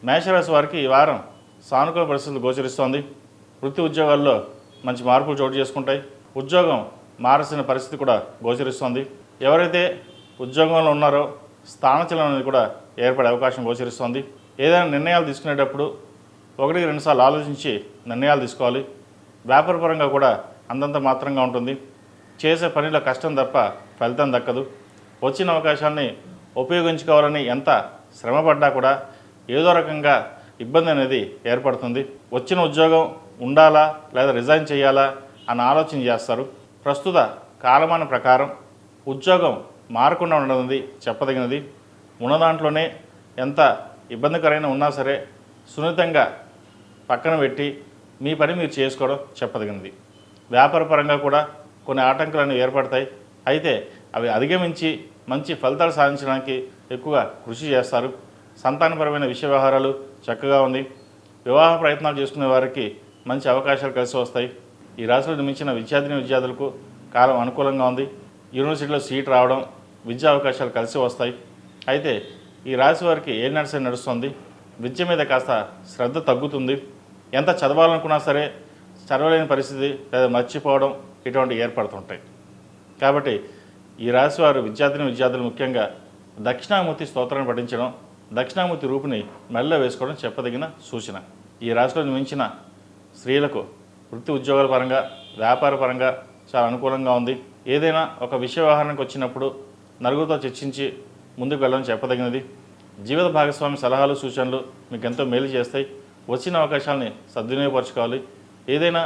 మేషరాశి వారికి ఈ వారం సానుకూల పరిస్థితులు గోచరిస్తోంది. వృత్తి ఉద్యోగాల్లో మంచి మార్పులు చోటు చేసుకుంటాయి. ఉద్యోగం మారాల్సిన పరిస్థితి కూడా గోచరిస్తోంది. ఎవరైతే ఉద్యోగంలో ఉన్నారో స్థానచలనం అనేది కూడా ఏర్పడే అవకాశం గోచరిస్తోంది. ఏదైనా నిర్ణయాలు తీసుకునేటప్పుడు 1-2 సార్లు ఆలోచించి నిర్ణయాలు తీసుకోవాలి. వ్యాపారపరంగా కూడా అంతంత మాత్రంగా ఉంటుంది. చేసే పనిలో కష్టం తప్ప ఫలితం దక్కదు. వచ్చిన అవకాశాన్ని ఉపయోగించుకోవాలని ఎంత శ్రమపడ్డా కూడా ఏదో రకంగా ఇబ్బంది అనేది ఏర్పడుతుంది. వచ్చిన ఉద్యోగం ఉండాలా లేదా రిజైన్ చేయాలా అని ఆలోచన చేస్తారు. ప్రస్తుత కాలమాన ప్రకారం ఉద్యోగం మారకుండా ఉండనుంది చెప్పదగినది. ఉన్న దాంట్లోనే ఎంత ఇబ్బందికరమైన ఉన్నా సరే సున్నితంగా పక్కన పెట్టి మీ పని మీరు చేసుకోవడం చెప్పదగినది. వ్యాపారపరంగా కూడా కొన్ని ఆటంకాలన్నీ ఏర్పడతాయి. అయితే అవి అధిగమించి మంచి ఫలితాలు సాధించడానికి ఎక్కువగా కృషి చేస్తారు. సంతానపరమైన విషయ వ్యవహారాలు చక్కగా ఉంది. వివాహ ప్రయత్నాలు చేసుకునే వారికి మంచి అవకాశాలు కలిసి వస్తాయి. ఈ రాశిలో జన్మించిన విద్యార్థులకు కాలం అనుకూలంగా ఉంది. యూనివర్సిటీలో సీట్ రావడం, విద్యా అవకాశాలు కలిసి వస్తాయి. అయితే ఈ రాశి వారికి ఏలినాటి నడుస్తుంది. విద్య మీద కాస్త శ్రద్ధ తగ్గుతుంది. ఎంత చదవాలనుకున్నా సరే చదవలేని పరిస్థితి లేదా మర్చిపోవడం ఇటువంటివి ఏర్పడుతుంటాయి. కాబట్టి ఈ రాశి వారు విద్యార్థులు ముఖ్యంగా దక్షిణామూర్తి స్తోత్రాన్ని పఠించడం, దక్షిణామూర్తి రూపుని మెడలో వేసుకోవడం చెప్పదగిన సూచన. ఈ రాశిలో జన్మించిన స్త్రీలకు వృత్తి ఉద్యోగాల పరంగా వ్యాపార పరంగా చాలా అనుకూలంగా ఉంది. ఏదైనా ఒక విషయ వ్యవహారానికి వచ్చినప్పుడు నలుగురితో చర్చించి ముందుకు వెళ్ళడం చెప్పదగినది. జీవిత భాగస్వామి సలహాలు సూచనలు మీకు ఎంతో మేలు చేస్తాయి. వచ్చిన అవకాశాలని సద్వినియోగపరచుకోవాలి. ఏదైనా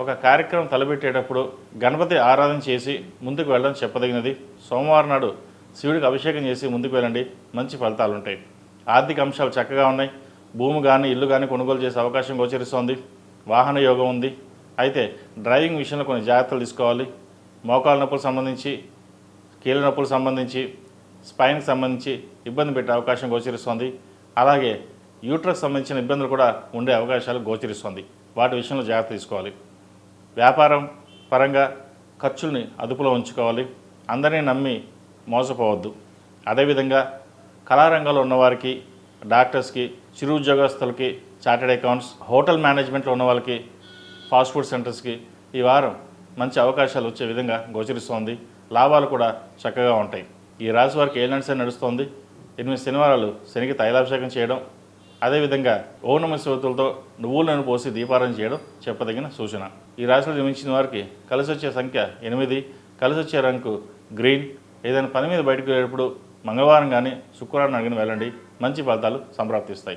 ఒక కార్యక్రమం తలపెట్టేటప్పుడు గణపతి ఆరాధన చేసి ముందుకు వెళ్ళడం చెప్పదగినది. సోమవారం నాడు శివుడికి అభిషేకం చేసి ముందుకు వెళ్ళండి, మంచి ఫలితాలు ఉంటాయి. ఆర్థిక అంశాలు చక్కగా ఉన్నాయి. భూమి కానీ ఇల్లు కానీ కొనుగోలు చేసే అవకాశం గోచరిస్తోంది. వాహన యోగం ఉంది. అయితే డ్రైవింగ్ విషయంలో కొన్ని జాగ్రత్తలు తీసుకోవాలి. మోకాళ్ళ నొప్పులకు సంబంధించి, కీళ్ళ నొప్పులకు సంబంధించి, స్పైన్కి సంబంధించి ఇబ్బంది పెట్టే అవకాశం గోచరిస్తోంది. అలాగే యూట్రస్ సంబంధించిన ఇబ్బందులు కూడా ఉండే అవకాశాలు గోచరిస్తోంది. వాటి విషయంలో జాగ్రత్త తీసుకోవాలి. వ్యాపారం పరంగా ఖర్చుల్ని అదుపులో ఉంచుకోవాలి. అందరినీ నమ్మి మోసపోవద్దు. అదేవిధంగా కళారంగంలో ఉన్నవారికి, డాక్టర్స్కి, చిరు ఉద్యోగస్తులకి, చార్టెడ్ అకౌంట్స్, హోటల్ మేనేజ్మెంట్లో ఉన్న వాళ్ళకి, ఫాస్ట్ ఫుడ్ సెంటర్స్కి ఈ వారం మంచి అవకాశాలు వచ్చే విధంగా గోచరిస్తోంది. లాభాలు కూడా చక్కగా ఉంటాయి. ఈ రాశి వారికి ఏలినాటి శని నడుస్తోంది. 8 శనివారాలు శనికి తైలాభిషేకం చేయడం, అదేవిధంగా ఓం నమః శివతులతో నువ్వుల నూనె పోసి దీపారాధన చేయడం చెప్పదగిన సూచన. ఈ రాశిలో జన్మించిన వారికి కలిసి వచ్చే సంఖ్య 8, కలిసి వచ్చే రంగు గ్రీన్. ఏదైనా పని మీద బయటకు వెళ్ళేటప్పుడు మంగళవారం కానీ శుక్రవారం అడిగిన వెళ్ళండి, మంచి ఫలితాలు సంప్రాప్తిస్తాయి.